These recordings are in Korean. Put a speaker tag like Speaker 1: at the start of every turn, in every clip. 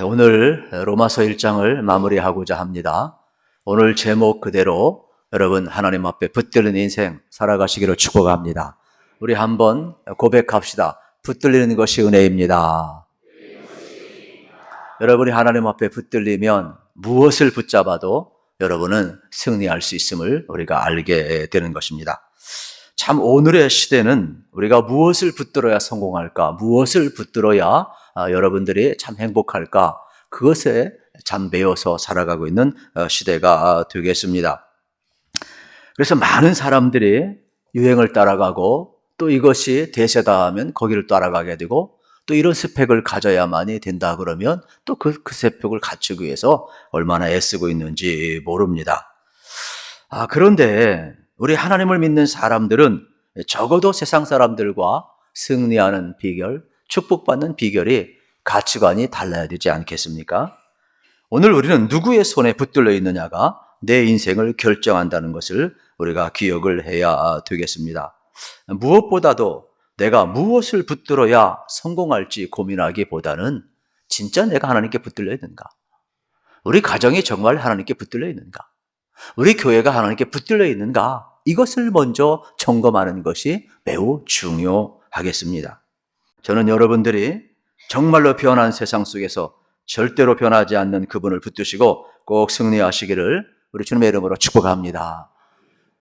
Speaker 1: 오늘 로마서 1장을 마무리하고자 합니다. 오늘 제목 그대로 여러분 하나님 앞에 붙들린 인생 살아가시기를 축복합니다. 우리 한번 고백합시다. 붙들리는 것이 은혜입니다. 여러분이 하나님 앞에 붙들리면 무엇을 붙잡아도 여러분은 승리할 수 있음을 우리가 알게 되는 것입니다. 참 오늘의 시대는 우리가 무엇을 붙들어야 성공할까? 무엇을 붙들어야 여러분들이 참 행복할까? 그것에 참 매여서 살아가고 있는 시대가 되겠습니다. 그래서 많은 사람들이 유행을 따라가고 또 이것이 대세다 하면 거기를 따라가게 되고 또 이런 스펙을 가져야만이 된다 그러면 또 그 스펙을 갖추기 위해서 얼마나 애쓰고 있는지 모릅니다. 그런데 우리 하나님을 믿는 사람들은 적어도 세상 사람들과 승리하는 비결, 축복받는 비결이 가치관이 달라야 되지 않겠습니까? 오늘 우리는 누구의 손에 붙들려 있느냐가 내 인생을 결정한다는 것을 우리가 기억을 해야 되겠습니다. 무엇보다도 내가 무엇을 붙들어야 성공할지 고민하기보다는 진짜 내가 하나님께 붙들려 있는가? 우리 가정이 정말 하나님께 붙들려 있는가? 우리 교회가 하나님께 붙들려 있는가? 이것을 먼저 점검하는 것이 매우 중요하겠습니다. 저는 여러분들이 정말로 변한 세상 속에서 절대로 변하지 않는 그분을 붙드시고 꼭 승리하시기를 우리 주님의 이름으로 축복합니다.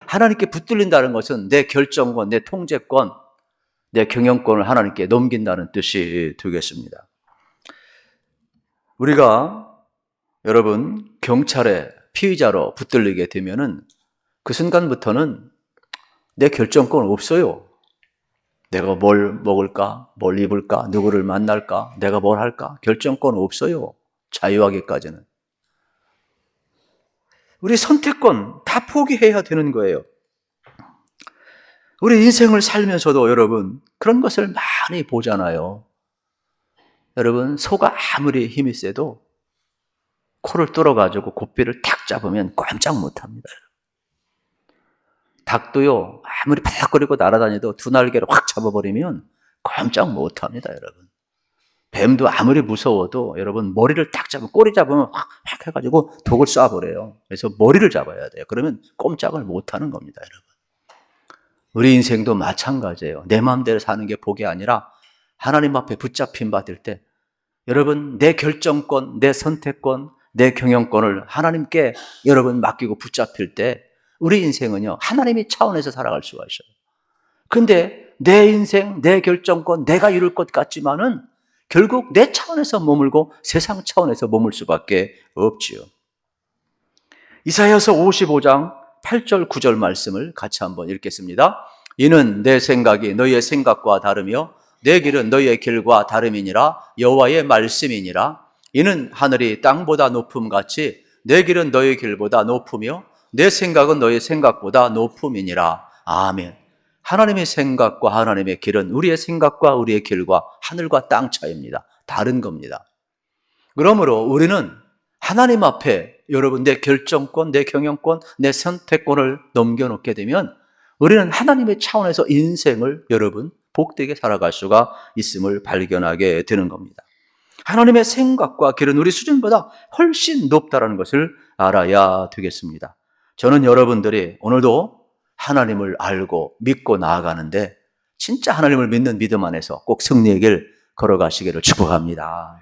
Speaker 1: 하나님께 붙들린다는 것은 내 결정권, 내 통제권, 내 경영권을 하나님께 넘긴다는 뜻이 되겠습니다. 우리가 여러분 경찰에 피의자로 붙들리게 되면은 그 순간부터는 내 결정권 없어요. 내가 뭘 먹을까? 뭘 입을까? 누구를 만날까? 내가 뭘 할까? 결정권 없어요. 자유하기까지는. 우리 선택권 다 포기해야 되는 거예요. 우리 인생을 살면서도 여러분 그런 것을 많이 보잖아요. 여러분 소가 아무리 힘이 세도 코를 뚫어가지고 고삐를 탁 잡으면 꼼짝 못합니다. 닭도요 아무리 바닥거리고 날아다녀도 두 날개를 확 잡아버리면 꼼짝 못합니다. 여러분 뱀도 아무리 무서워도 여러분 머리를 딱 잡으면 꼬리 잡으면 확 해가지고 독을 쏴버려요. 그래서 머리를 잡아야 돼요. 그러면 꼼짝을 못하는 겁니다. 여러분 우리 인생도 마찬가지예요. 내 마음대로 사는 게 복이 아니라 하나님 앞에 붙잡힘 받을 때 여러분 내 결정권, 내 선택권, 내 경영권을 하나님께 여러분 맡기고 붙잡힐 때 우리 인생은요 하나님의 차원에서 살아갈 수가 있어요. 근데 내 인생, 내 결정권, 내가 이룰 것 같지만은 결국 내 차원에서 머물고 세상 차원에서 머물 수밖에 없지요. 이사야서 55장 8절 9절 말씀을 같이 한번 읽겠습니다. 이는 내 생각이 너희의 생각과 다르며 내 길은 너희의 길과 다름이니라. 여호와의 말씀이니라. 이는 하늘이 땅보다 높음같이 내 길은 너희 길보다 높으며 내 생각은 너희 생각보다 높음이니라. 아멘. 하나님의 생각과 하나님의 길은 우리의 생각과 우리의 길과 하늘과 땅 차이입니다. 다른 겁니다. 그러므로 우리는 하나님 앞에 여러분 내 결정권, 내 경영권, 내 선택권을 넘겨놓게 되면 우리는 하나님의 차원에서 인생을 여러분 복되게 살아갈 수가 있음을 발견하게 되는 겁니다. 하나님의 생각과 길은 우리 수준보다 훨씬 높다는 것을 알아야 되겠습니다. 저는 여러분들이 오늘도 하나님을 알고 믿고 나아가는데 진짜 하나님을 믿는 믿음 안에서 꼭 승리의 길 걸어가시기를 축복합니다.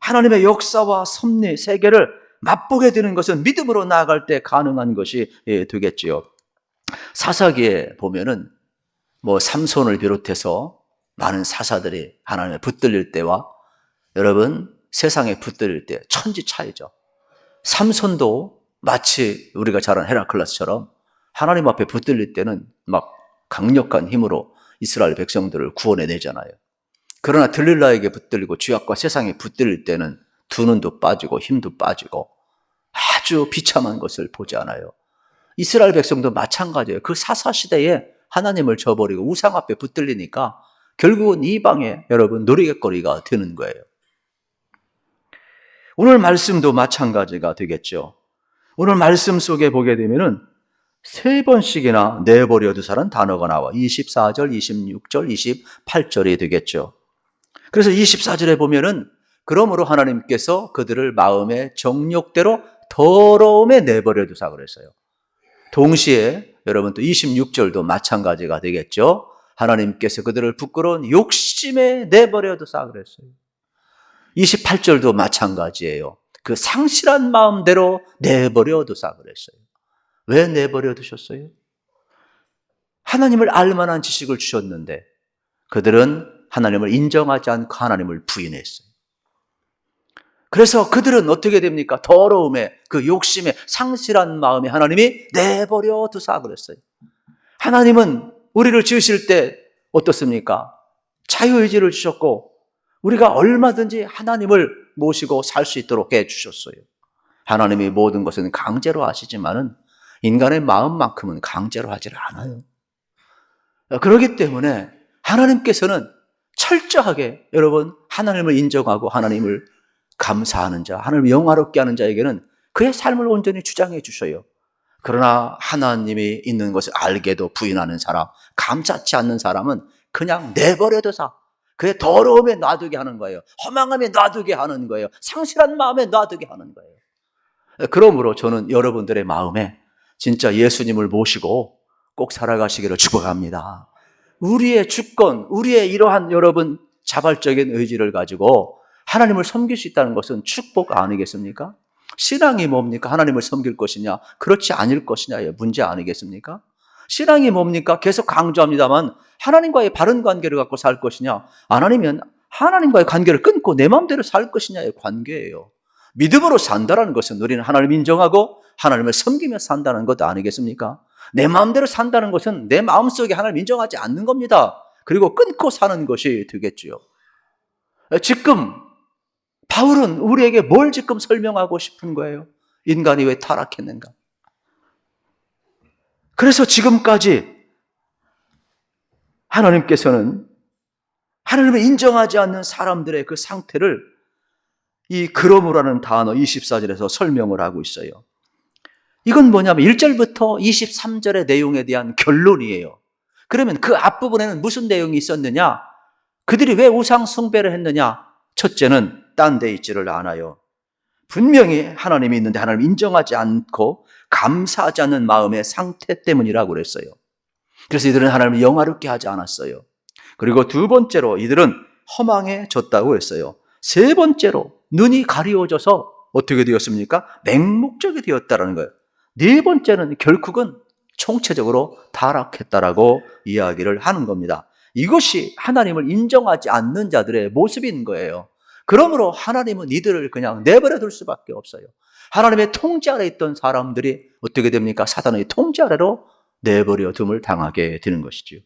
Speaker 1: 하나님의 역사와 섭리, 세계를 맛보게 되는 것은 믿음으로 나아갈 때 가능한 것이 되겠지요. 사사기에 보면은 삼손을 비롯해서 많은 사사들이 하나님에 붙들릴 때와 여러분 세상에 붙들릴 때 천지 차이죠. 삼손도 마치 우리가 잘 아는 헤라클레스처럼 하나님 앞에 붙들릴 때는 막 강력한 힘으로 이스라엘 백성들을 구원해내잖아요. 그러나 들릴라에게 붙들리고 죄악과 세상에 붙들릴 때는 두 눈도 빠지고 힘도 빠지고 아주 비참한 것을 보지 않아요. 이스라엘 백성도 마찬가지예요. 그 사사시대에 하나님을 저버리고 우상 앞에 붙들리니까 결국은 이방의 여러분 놀이거리가 되는 거예요. 오늘 말씀도 마찬가지가 되겠죠. 오늘 말씀 속에 보게 되면은 3번씩이나 내버려 두사는 단어가 나와 24절, 26절, 28절이 되겠죠. 그래서 24절에 보면은 그러므로 하나님께서 그들을 마음의 정욕대로 더러움에 내버려 두사 그랬어요. 동시에 여러분 또 26절도 마찬가지가 되겠죠. 하나님께서 그들을 부끄러운 욕심에 내버려 두사 그랬어요. 28절도 마찬가지예요. 그 상실한 마음대로 내버려 두사 그랬어요. 왜 내버려 두셨어요? 하나님을 알만한 지식을 주셨는데 그들은 하나님을 인정하지 않고 하나님을 부인했어요. 그래서 그들은 어떻게 됩니까? 더러움에, 그 욕심에, 상실한 마음에 하나님이 내버려 두사 그랬어요. 하나님은 우리를 지으실 때 어떻습니까? 자유의지를 주셨고 우리가 얼마든지 하나님을 모시고 살 수 있도록 해주셨어요. 하나님이 모든 것은 강제로 하시지만은 인간의 마음만큼은 강제로 하지 않아요. 그렇기 때문에 하나님께서는 철저하게 여러분 하나님을 인정하고 하나님을 감사하는 자, 하나님을 영화롭게 하는 자에게는 그의 삶을 온전히 주장해 주셔요. 그러나 하나님이 있는 것을 알게도 부인하는 사람, 감사치 않는 사람은 그냥 내버려둬서 그의 더러움에 놔두게 하는 거예요. 허망함에 놔두게 하는 거예요. 상실한 마음에 놔두게 하는 거예요. 그러므로 저는 여러분들의 마음에 진짜 예수님을 모시고 꼭 살아가시기를 축복합니다. 우리의 주권, 우리의 이러한 여러분 자발적인 의지를 가지고 하나님을 섬길 수 있다는 것은 축복 아니겠습니까? 신앙이 뭡니까? 하나님을 섬길 것이냐? 그렇지 않을 것이냐의 문제 아니겠습니까? 신앙이 뭡니까? 계속 강조합니다만 하나님과의 바른 관계를 갖고 살 것이냐? 안 아니면 하나님과의 관계를 끊고 내 마음대로 살 것이냐의 관계예요. 믿음으로 산다는 것은 우리는 하나님을 인정하고 하나님을 섬기며 산다는 것 아니겠습니까? 내 마음대로 산다는 것은 내 마음속에 하나님을 인정하지 않는 겁니다. 그리고 끊고 사는 것이 되겠지요. 지금 바울은 우리에게 뭘 지금 설명하고 싶은 거예요? 인간이 왜 타락했는가? 그래서 지금까지 하나님께서는 하나님을 인정하지 않는 사람들의 그 상태를 이 그러므라는 단어 24절에서 설명을 하고 있어요. 이건 뭐냐면 1절부터 23절의 내용에 대한 결론이에요. 그러면 그 앞부분에는 무슨 내용이 있었느냐? 그들이 왜 우상 숭배를 했느냐? 첫째는 딴 데 있지를 않아요. 분명히 하나님이 있는데 하나님을 인정하지 않고 감사하지 않는 마음의 상태 때문이라고 그랬어요. 그래서 이들은 하나님을 영화롭게 하지 않았어요. 그리고 두 번째로 이들은 허망해졌다고 했어요. 세 번째로 눈이 가리워져서 어떻게 되었습니까? 맹목적이 되었다는 거예요. 네 번째는 결국은 총체적으로 타락했다라고 이야기를 하는 겁니다. 이것이 하나님을 인정하지 않는 자들의 모습인 거예요. 그러므로 하나님은 이들을 그냥 내버려 둘 수밖에 없어요. 하나님의 통제 아래 있던 사람들이 어떻게 됩니까? 사단의 통제 아래로 내버려 둠을 당하게 되는 것이죠.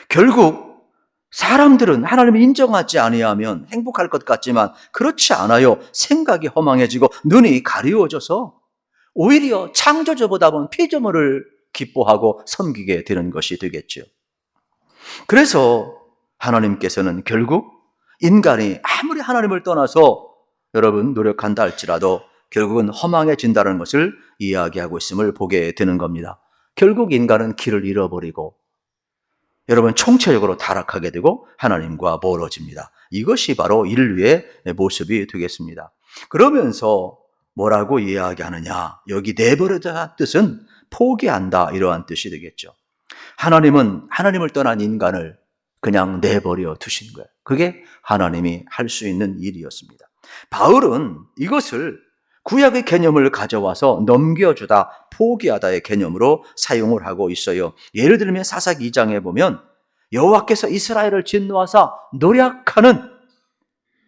Speaker 1: 결국 사람들은 하나님을 인정하지 아니하면 행복할 것 같지만 그렇지 않아요. 생각이 허망해지고 눈이 가리워져서 오히려 창조주보다는 피조물을 기뻐하고 섬기게 되는 것이 되겠죠. 그래서 하나님께서는 결국 인간이 아무리 하나님을 떠나서 여러분 노력한다 할지라도 결국은 허망해진다는 것을 이야기하고 있음을 보게 되는 겁니다. 결국 인간은 길을 잃어버리고 여러분 총체적으로 타락하게 되고 하나님과 멀어집니다. 이것이 바로 인류의 모습이 되겠습니다. 그러면서 뭐라고 이야기하느냐? 여기 내버려다 뜻은 포기한다 이러한 뜻이 되겠죠. 하나님은 하나님을 떠난 인간을 그냥 내버려 두신 거예요. 그게 하나님이 할 수 있는 일이었습니다. 바울은 이것을 구약의 개념을 가져와서 넘겨주다, 포기하다의 개념으로 사용을 하고 있어요. 예를 들면 사사기 2장에 보면 여호와께서 이스라엘을 진노하사 노력하는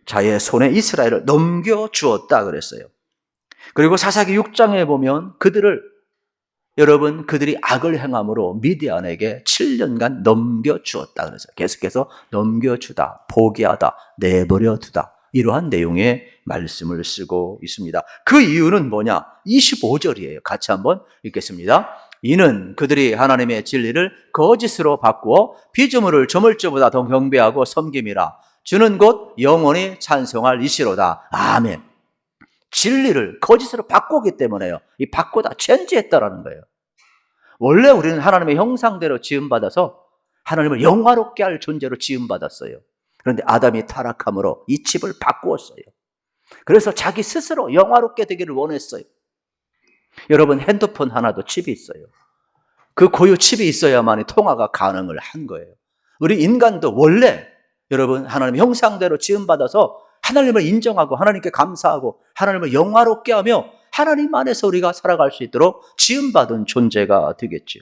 Speaker 1: 자의 손에 이스라엘을 넘겨주었다 그랬어요. 그리고 사사기 6장에 보면 그들이 악을 행함으로 미디안에게 7년간 넘겨주었다 그랬어요. 계속해서 넘겨주다, 포기하다, 내버려두다 이러한 내용의 말씀을 쓰고 있습니다. 그 이유는 뭐냐? 25절이에요. 같이 한번 읽겠습니다. 이는 그들이 하나님의 진리를 거짓으로 바꾸어 피조물을 저물주보다 더 경배하고 섬김이라. 주는 곧 영원히 찬송할 이시로다. 아멘. 진리를 거짓으로 바꾸기 때문에요. 이 바꾸다, 체인지했다라는 거예요. 원래 우리는 하나님의 형상대로 지음받아서 하나님을 영화롭게 할 존재로 지음받았어요. 그런데 아담이 타락함으로 이 칩을 바꾸었어요. 그래서 자기 스스로 영화롭게 되기를 원했어요. 여러분, 핸드폰 하나도 칩이 있어요. 그 고유 칩이 있어야만 통화가 가능을 한 거예요. 우리 인간도 원래 여러분 하나님의 형상대로 지음받아서 하나님을 인정하고 하나님께 감사하고 하나님을 영화롭게 하며 하나님 안에서 우리가 살아갈 수 있도록 지음받은 존재가 되겠지요.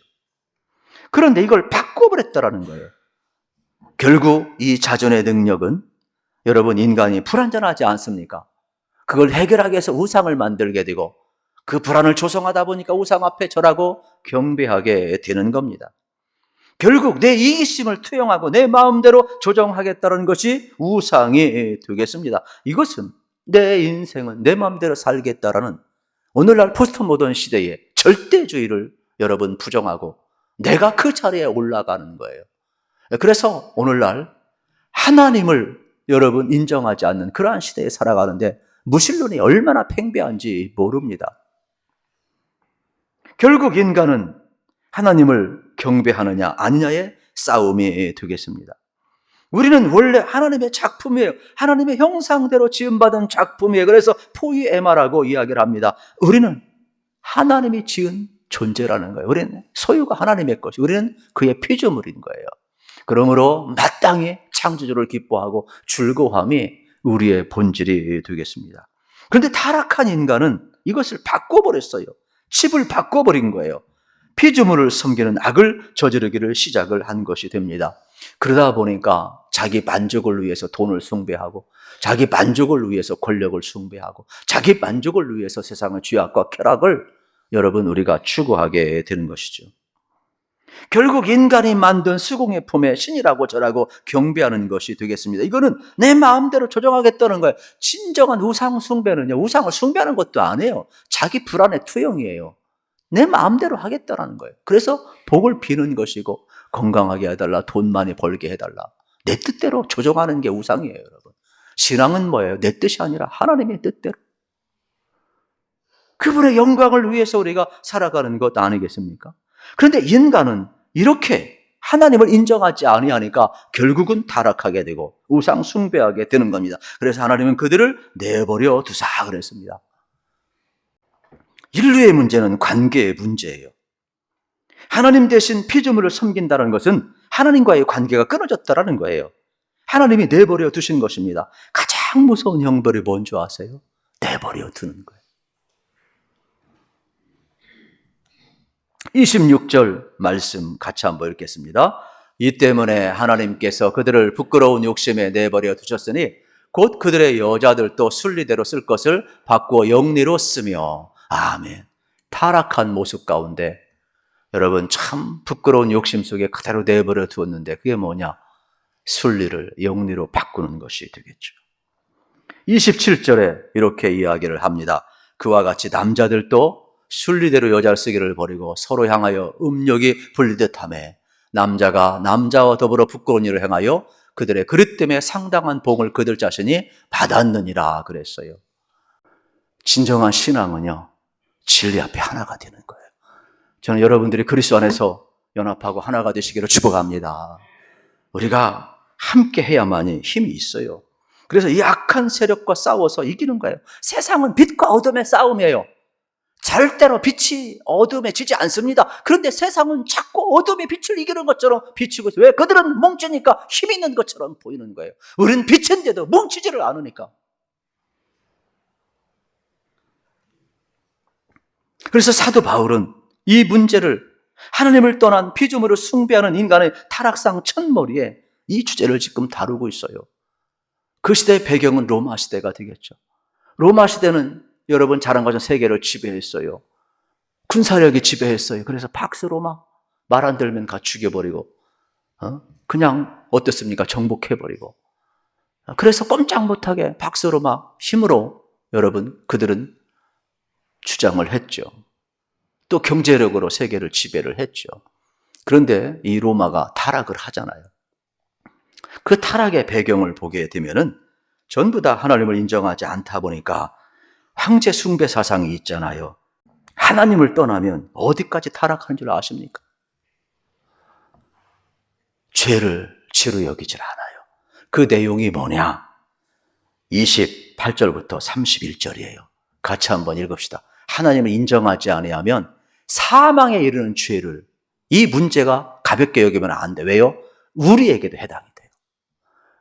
Speaker 1: 그런데 이걸 바꿔버렸다라는 거예요. 결국 이 자존의 능력은 여러분 인간이 불완전하지 않습니까? 그걸 해결하기 위해서 우상을 만들게 되고 그 불안을 조성하다 보니까 우상 앞에 절하고 경배하게 되는 겁니다. 결국 내 이기심을 투영하고 내 마음대로 조정하겠다는 것이 우상이 되겠습니다. 이것은 내 인생은 내 마음대로 살겠다라는 오늘날 포스트 모던 시대의 절대주의를 여러분 부정하고 내가 그 자리에 올라가는 거예요. 그래서 오늘날 하나님을 여러분 인정하지 않는 그러한 시대에 살아가는데 무신론이 얼마나 팽배한지 모릅니다. 결국 인간은 하나님을 경배하느냐 아니냐의 싸움이 되겠습니다. 우리는 원래 하나님의 작품이에요. 하나님의 형상대로 지음받은 작품이에요. 그래서 포이에마라고 이야기를 합니다. 우리는 하나님이 지은 존재라는 거예요. 우리는 소유가 하나님의 것이, 우리는 그의 피조물인 거예요. 그러므로 마땅히 창조주를 기뻐하고 즐거움이 우리의 본질이 되겠습니다. 그런데 타락한 인간은 이것을 바꿔버렸어요. 칩을 바꿔버린 거예요. 피조물을 섬기는 악을 저지르기를 시작을 한 것이 됩니다. 그러다 보니까 자기 만족을 위해서 돈을 숭배하고 자기 만족을 위해서 권력을 숭배하고 자기 만족을 위해서 세상의 죄악과 쾌락을 여러분 우리가 추구하게 되는 것이죠. 결국 인간이 만든 수공의 품에 신이라고 절하고 경배하는 것이 되겠습니다. 이거는 내 마음대로 조정하겠다는 거예요. 진정한 우상 숭배는요, 우상을 숭배하는 것도 아니에요. 자기 불안의 투영이에요. 내 마음대로 하겠다라는 거예요. 그래서 복을 비는 것이고 건강하게 해달라, 돈 많이 벌게 해달라. 내 뜻대로 조정하는 게 우상이에요, 여러분. 신앙은 뭐예요? 내 뜻이 아니라 하나님의 뜻대로. 그분의 영광을 위해서 우리가 살아가는 것 아니겠습니까? 그런데 인간은 이렇게 하나님을 인정하지 아니하니까 결국은 타락하게 되고 우상 숭배하게 되는 겁니다. 그래서 하나님은 그들을 내버려 두사 그랬습니다. 인류의 문제는 관계의 문제예요. 하나님 대신 피조물을 섬긴다는 것은 하나님과의 관계가 끊어졌다는 거예요. 하나님이 내버려 두신 것입니다. 가장 무서운 형벌이 뭔지 아세요? 내버려 두는 거예요. 26절 말씀 같이 한번 읽겠습니다. 이 때문에 하나님께서 그들을 부끄러운 욕심에 내버려 두셨으니 곧 그들의 여자들도 순리대로 쓸 것을 바꾸어 영리로 쓰며. 아멘. 타락한 모습 가운데 여러분 참 부끄러운 욕심 속에 그대로 내버려 두었는데 그게 뭐냐? 순리를 영리로 바꾸는 것이 되겠죠. 27절에 이렇게 이야기를 합니다. 그와 같이 남자들도 순리대로 여자를 쓰기를 버리고 서로 향하여 음욕이 불리듯 하며 남자가 남자와 더불어 부끄러운 일을 행하여 그들의 그릇 때문에 상당한 복을 그들 자신이 받았느니라 그랬어요. 진정한 신앙은요, 진리 앞에 하나가 되는 거예요. 저는 여러분들이 그리스도 안에서 연합하고 하나가 되시기를 축복합니다. 우리가 함께 해야만이 힘이 있어요. 그래서 이 악한 세력과 싸워서 이기는 거예요. 세상은 빛과 어둠의 싸움이에요. 절대로 빛이 어둠에 지지 않습니다. 그런데 세상은 자꾸 어둠의 빛을 이기는 것처럼 비치고 있어요. 왜? 그들은 뭉치니까 힘 있는 것처럼 보이는 거예요. 우리는 빛인데도 뭉치지를 않으니까. 그래서 사도 바울은 이 문제를 하나님을 떠난 피조물을 숭배하는 인간의 타락상 첫머리에 이 주제를 지금 다루고 있어요. 그 시대의 배경은 로마 시대가 되겠죠. 로마 시대는 여러분 잘 아는 것처럼 세계를 지배했어요. 군사력이 지배했어요. 그래서 박스 로마 말 안 들면 다 죽여버리고 그냥 어떻습니까? 정복해버리고. 그래서 꼼짝 못하게 박스 로마 힘으로 여러분 그들은 주장을 했죠. 또 경제력으로 세계를 지배를 했죠. 그런데 이 로마가 타락을 하잖아요. 그 타락의 배경을 보게 되면은 전부 다 하나님을 인정하지 않다 보니까 황제 숭배 사상이 있잖아요. 하나님을 떠나면 어디까지 타락하는 줄 아십니까? 죄를 죄로 여기질 않아요. 그 내용이 뭐냐? 28절부터 31절이에요. 같이 한번 읽읍시다. 하나님을 인정하지 아니하면 사망에 이르는 죄를, 이 문제가 가볍게 여기면 안 돼. 왜요? 우리에게도 해당이 돼요.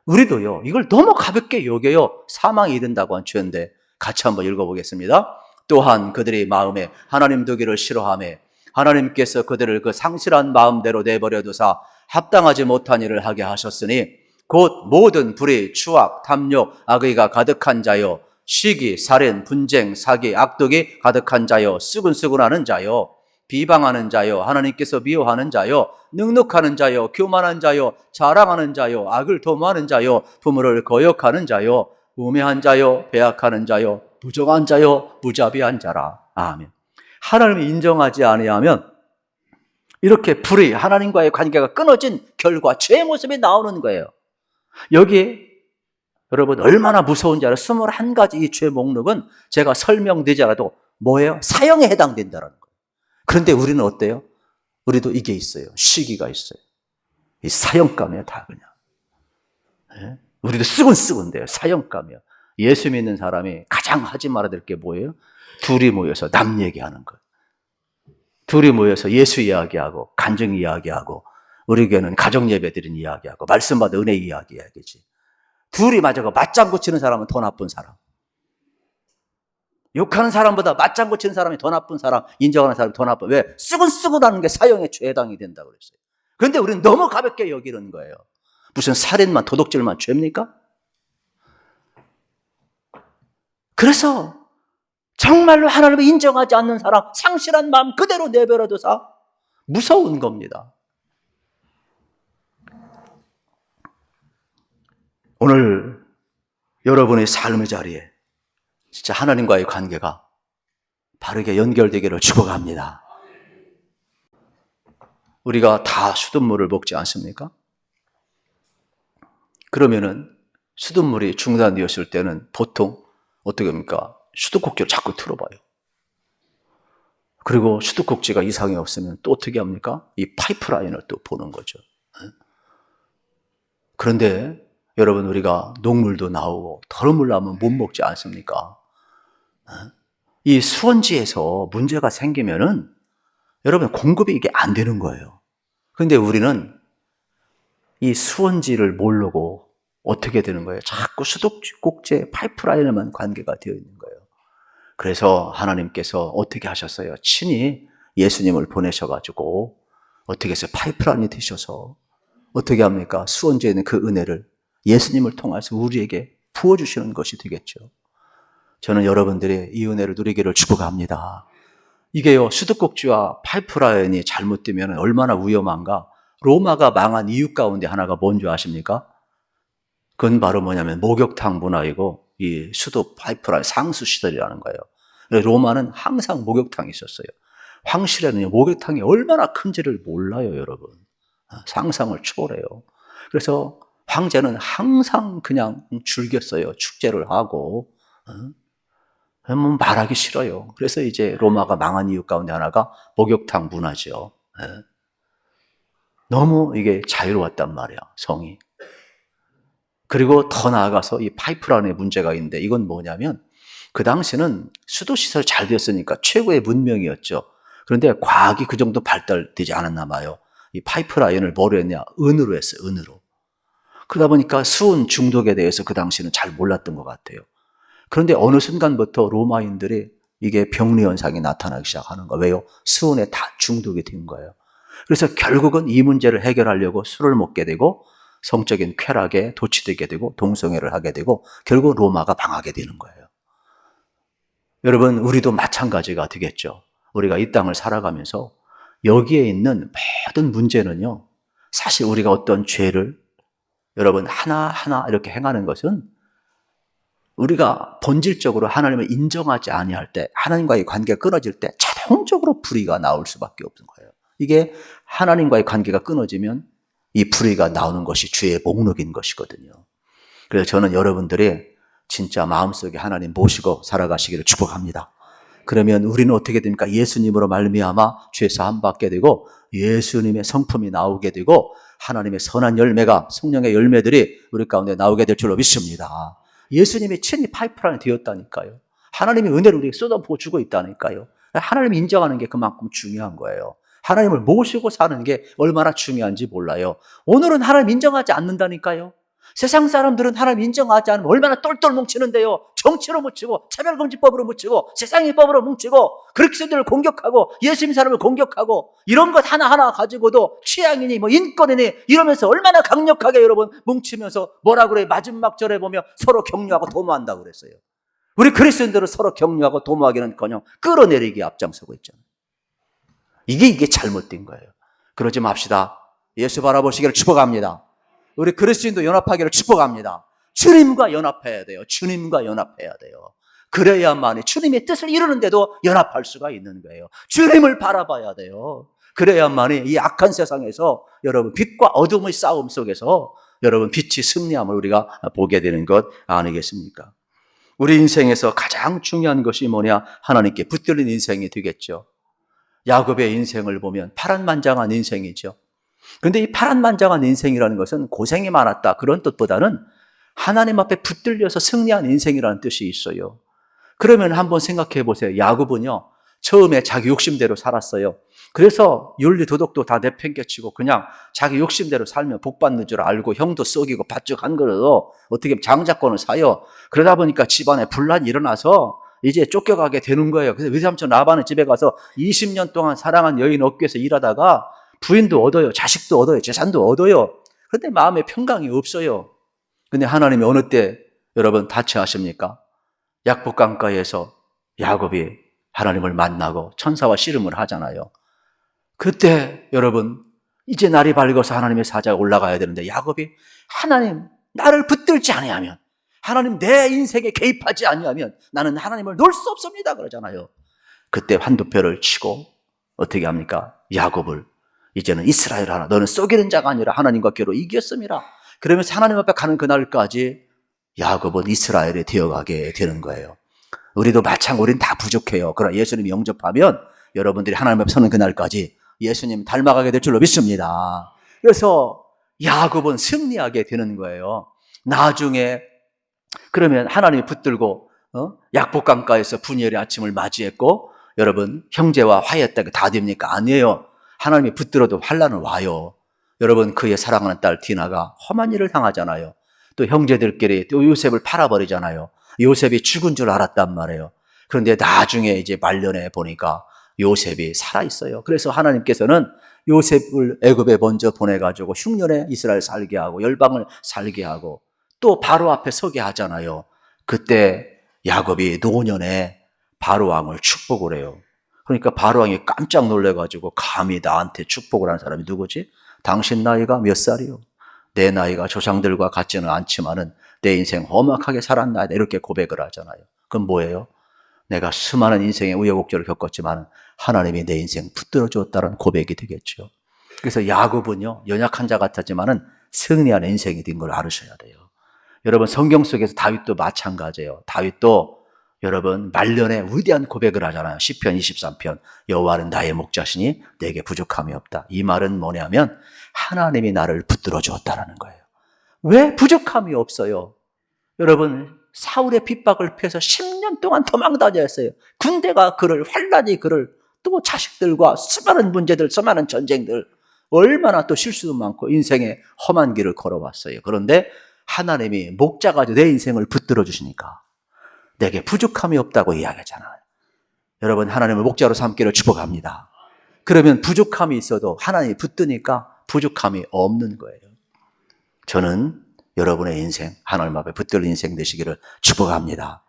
Speaker 1: 우리도요, 이걸 너무 가볍게 여겨요. 사망에 이른다고 한 죄인데, 같이 한번 읽어보겠습니다. 또한 그들이 마음에 하나님 두기를 싫어하며 하나님께서 그들을 그 상실한 마음대로 내버려 두사 합당하지 못한 일을 하게 하셨으니 곧 모든 불의, 추악, 탐욕, 악의가 가득한 자요, 시기, 살인, 분쟁, 사기, 악독이 가득한 자요, 쓰근쓰근하는 자요, 비방하는 자요, 하나님께서 미워하는 자요, 눅눅하는 자요, 교만한 자요, 자랑하는 자요, 악을 도모하는 자요, 부모를 거역하는 자요, 우매한 자요, 배약하는 자요, 부정한 자요, 무자비한 자라. 아멘. 하나님을 인정하지 아니하면 이렇게 불의, 하나님과의 관계가 끊어진 결과, 죄의 모습이 나오는 거예요. 여기 여러분 얼마나 무서운지 알아요? 21가지 이 죄 목록은 제가 설명되지 않아도 뭐예요? 사형에 해당된다는 거예요. 그런데 우리는 어때요? 우리도 이게 있어요. 시기가 있어요. 이 사형감이에요, 다 그냥. 네? 우리도 쓰근쓰근돼요. 사형감이에요. 예수 믿는 사람이 가장 하지 말아야 될 게 뭐예요? 둘이 모여서 남 얘기하는 거예요. 둘이 모여서 예수 이야기하고 간증 이야기하고 우리 교회는 가정 예배 드린 이야기하고 말씀 받은 은혜 이야기하겠지. 둘이 맞아가 맞장구 치는 사람은 더 나쁜 사람. 욕하는 사람보다 맞장구 치는 사람이 더 나쁜 사람, 인정하는 사람이 더 나쁜. 왜? 쓰근쓰근하는 게 사형의 죄당이 된다고 그랬어요. 그런데 우리는 너무 가볍게 여기는 거예요. 무슨 살인만, 도둑질만 죄입니까? 그래서 정말로 하나님을 인정하지 않는 사람, 상실한 마음 그대로 내버려둬서 무서운 겁니다. 오늘 여러분의 삶의 자리에 진짜 하나님과의 관계가 바르게 연결되기를 축복합니다. 우리가 다 수돗물을 먹지 않습니까? 그러면은 수돗물이 중단되었을 때는 보통 어떻게 합니까? 수도꼭지를 자꾸 틀어봐요. 그리고 수도꼭지가 이상이 없으면 또 어떻게 합니까? 이 파이프라인을 또 보는 거죠. 그런데 여러분, 우리가 녹물도 나오고 더러운 물 나오면 못 먹지 않습니까? 이 수원지에서 문제가 생기면은 여러분 공급이 이게 안 되는 거예요. 그런데 우리는 이 수원지를 모르고 어떻게 되는 거예요? 자꾸 수도꼭지에 파이프라인에만 관계가 되어 있는 거예요. 그래서 하나님께서 어떻게 하셨어요? 친히 예수님을 보내셔가지고 어떻게 해서 파이프라인이 되셔서 어떻게 합니까? 수원지에 있는 그 은혜를 예수님을 통해서 우리에게 부어주시는 것이 되겠죠. 저는 여러분들이 이 은혜를 누리기를 축복합니다. 이게요, 수도꼭지와 파이프라인이 잘못되면 얼마나 위험한가? 로마가 망한 이유 가운데 하나가 뭔지 아십니까? 그건 바로 뭐냐면 목욕탕 문화이고 이 수도 파이프라인 상수 시설이라는 거예요. 로마는 항상 목욕탕이 있었어요. 황실에는 목욕탕이 얼마나 큰지를 몰라요, 여러분. 상상을 초월해요. 그래서 황제는 항상 그냥 즐겼어요. 축제를 하고. 말하기 싫어요. 그래서 이제 로마가 망한 이유 가운데 하나가 목욕탕 문화죠. 너무 이게 자유로웠단 말이야, 성이. 그리고 더 나아가서 이 파이프라인의 문제가 있는데 이건 뭐냐면 그 당시는 수도시설 잘 되었으니까 최고의 문명이었죠. 그런데 과학이 그 정도 발달되지 않았나 봐요. 이 파이프라인을 뭐로 했냐? 은으로 했어요, 은으로. 그러다 보니까 수은 중독에 대해서 그 당시는 잘 몰랐던 것 같아요. 그런데 어느 순간부터 로마인들이 이게 병리 현상이 나타나기 시작하는 거예요. 왜요? 수은에 다 중독이 된 거예요. 그래서 결국은 이 문제를 해결하려고 술을 먹게 되고 성적인 쾌락에 도취되게 되고 동성애를 하게 되고 결국 로마가 망하게 되는 거예요. 여러분, 우리도 마찬가지가 되겠죠. 우리가 이 땅을 살아가면서 여기에 있는 모든 문제는요, 사실 우리가 어떤 죄를 여러분 하나하나 이렇게 행하는 것은 우리가 본질적으로 하나님을 인정하지 아니할 때, 하나님과의 관계가 끊어질 때 자동적으로 불의가 나올 수밖에 없는 거예요. 이게 하나님과의 관계가 끊어지면 이 불의가 나오는 것이 죄의 목록인 것이거든요. 그래서 저는 여러분들이 진짜 마음속에 하나님 모시고 살아가시기를 축복합니다. 그러면 우리는 어떻게 됩니까? 예수님으로 말미암아 죄 사함 받게 되고 예수님의 성품이 나오게 되고 하나님의 선한 열매가, 성령의 열매들이 우리 가운데 나오게 될 줄로 믿습니다. 예수님이 친히 파이프라인이 되었다니까요. 하나님이 은혜를 우리에게 쏟아부어 주고 있다니까요. 하나님을 인정하는 게 그만큼 중요한 거예요. 하나님을 모시고 사는 게 얼마나 중요한지 몰라요. 오늘은 하나님 인정하지 않는다니까요. 세상 사람들은 하나님 인정하지 않으면 얼마나 똘똘 뭉치는데요. 정치로 뭉치고 차별금지법으로 뭉치고 세상의 법으로 뭉치고 그리스도인들을 공격하고 예수님 사람을 공격하고 이런 것 하나하나 가지고도 취향이니 뭐 인권이니 이러면서 얼마나 강력하게 여러분 뭉치면서 뭐라 그래요? 마지막 절에 보면 서로 격려하고 도모한다고 그랬어요. 우리 그리스도인들은 서로 격려하고 도모하기는커녕 끌어내리기에 앞장서고 있잖아요. 이게 잘못된 거예요. 그러지 맙시다. 예수 바라보시기를 축복합니다. 우리 그리스도인도 연합하기를 축복합니다. 주님과 연합해야 돼요. 주님과 연합해야 돼요. 그래야만이 주님의 뜻을 이루는데도 연합할 수가 있는 거예요. 주님을 바라봐야 돼요. 그래야만이 이 악한 세상에서 여러분 빛과 어둠의 싸움 속에서 여러분 빛이 승리함을 우리가 보게 되는 것 아니겠습니까? 우리 인생에서 가장 중요한 것이 뭐냐? 하나님께 붙들린 인생이 되겠죠. 야곱의 인생을 보면 파란만장한 인생이죠. 그런데 이 파란만장한 인생이라는 것은 고생이 많았다 그런 뜻보다는 하나님 앞에 붙들려서 승리한 인생이라는 뜻이 있어요. 그러면 한번 생각해 보세요. 야곱은요 처음에 자기 욕심대로 살았어요. 그래서 윤리 도덕도 다 내팽개치고 그냥 자기 욕심대로 살면 복받는 줄 알고 형도 썩이고 밭죽 한 그릇도 어떻게 장자권을 사요. 그러다 보니까 집안에 분란이 일어나서 이제 쫓겨가게 되는 거예요. 그래서 외삼촌 라반의 집에 가서 20년 동안 사랑한 여인 얻기 위해서 일하다가 부인도 얻어요. 자식도 얻어요. 재산도 얻어요. 그런데 마음에 평강이 없어요. 근데 하나님이 어느 때 여러분 다치하십니까? 약복강가에서 야곱이 하나님을 만나고 천사와 씨름을 하잖아요. 그때 여러분 이제 날이 밝아서 하나님의 사자가 올라가야 되는데 야곱이 하나님 나를 붙들지 아니하면 하나님 내 인생에 개입하지 아니하면 나는 하나님을 놓을 수 없습니다 그러잖아요. 그때 환두표를 치고 어떻게 합니까? 야곱을 이제는 이스라엘 하나 너는 쏘기는 자가 아니라 하나님과 겨루 이겼습니다. 그러면서 하나님 앞에 가는 그날까지 야곱은 이스라엘이 되어가게 되는 거예요. 우리도 마찬가지로 우리는 다 부족해요. 그러나 예수님 영접하면 여러분들이 하나님 앞에 서는 그날까지 예수님 닮아가게 될 줄로 믿습니다. 그래서 야곱은 승리하게 되는 거예요. 나중에 그러면 하나님이 붙들고 약복강가에서 분열의 아침을 맞이했고 여러분 형제와 화해했다가 다 됩니까? 아니에요. 하나님이 붙들어도 환난은 와요. 여러분 그의 사랑하는 딸 디나가 험한 일을 당하잖아요. 또 형제들끼리 또 요셉을 팔아버리잖아요. 요셉이 죽은 줄 알았단 말이에요. 그런데 나중에 이제 말년에 보니까 요셉이 살아있어요. 그래서 하나님께서는 요셉을 애굽에 먼저 보내가지고 흉년에 이스라엘 살게 하고 열방을 살게 하고 또 바로 앞에 서게 하잖아요. 그때 야곱이 노년에 바로 왕을 축복을 해요. 그러니까 바로 왕이 깜짝 놀래가지고 감히 나한테 축복을 하는 사람이 누구지? 당신 나이가 몇 살이요? 내 나이가 조상들과 같지는 않지만은 내 인생 험악하게 살았나이다 이렇게 고백을 하잖아요. 그럼 뭐예요? 내가 수많은 인생의 우여곡절을 겪었지만 하나님이 내 인생 붙들어 주었다는 고백이 되겠죠. 그래서 야곱은요 연약한 자 같았지만은 승리한 인생이 된 걸 알으셔야 돼요. 여러분 성경 속에서 다윗도 마찬가지예요. 다윗도 여러분 말년에 위대한 고백을 하잖아요. 시편 23편 여호와는 나의 목자시니 내게 부족함이 없다. 이 말은 뭐냐면 하나님이 나를 붙들어 주었다는 거예요. 왜 부족함이 없어요? 여러분 사울의 핍박을 피해서 10년 동안 도망 다녔어요. 군대가 그를 환란이 그를 또 자식들과 수많은 문제들 수많은 전쟁들 얼마나 또 실수도 많고 인생의 험한 길을 걸어왔어요. 그런데 하나님이 목자가 내 인생을 붙들어 주시니까 내게 부족함이 없다고 이야기하잖아요. 여러분 하나님을 목자로 삼기를 축복합니다. 그러면 부족함이 있어도 하나님이 붙드니까 부족함이 없는 거예요. 저는 여러분의 인생 하나님 앞에 붙들린 인생 되시기를 축복합니다.